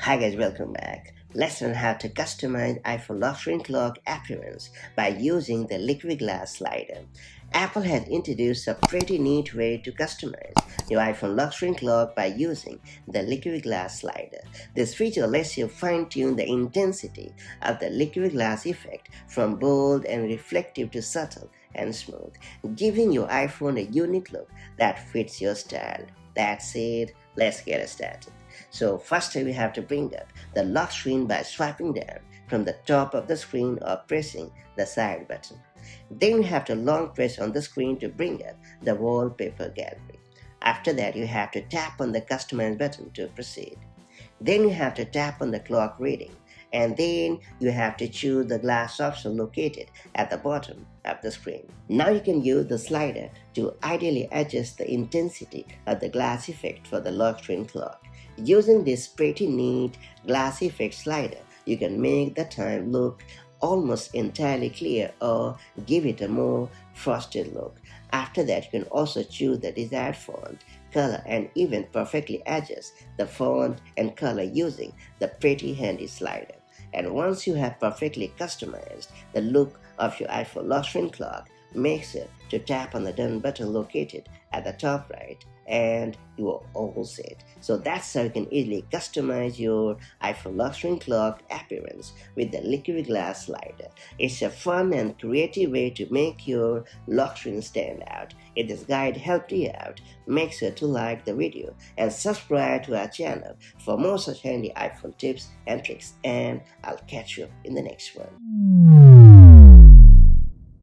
Hi guys, welcome back. Let's learn how to customize iPhone lock screen clock appearance by using the liquid glass slider. Apple has introduced a pretty neat way to customize your iPhone lock screen clock by using the liquid glass slider. This feature lets you fine-tune the intensity of the liquid glass effect from bold and reflective to subtle and smooth, giving your iPhone a unique look that fits your style. That's it. Let's get started. So first we have to bring up the lock screen by swiping down from the top of the screen or pressing the side button. Then you have to long press on the screen to bring up the wallpaper gallery. After that you have to tap on the customize button to proceed. Then you have to tap on the clock reading, and then you have to choose the glass option located at the bottom of the screen. Now you can use the slider to ideally adjust the intensity of the glass effect for the lock screen clock. Using this pretty neat glass effect slider, you can make the time look almost entirely clear or give it a more frosted look. After that, you can also choose the desired font, color, and even perfectly adjust the font and color using the pretty handy slider. And once you have perfectly customized the look of your iPhone lock screen clock, make sure to tap on the done button located at the top right, and you are all set. So that's how you can easily customize your iPhone lock screen clock appearance with the liquid glass slider. It's a fun and creative way to make your lock screen stand out. If this guide helped you out, make sure to like the video and subscribe to our channel for more such handy iPhone tips and tricks, and I'll catch you in the next one.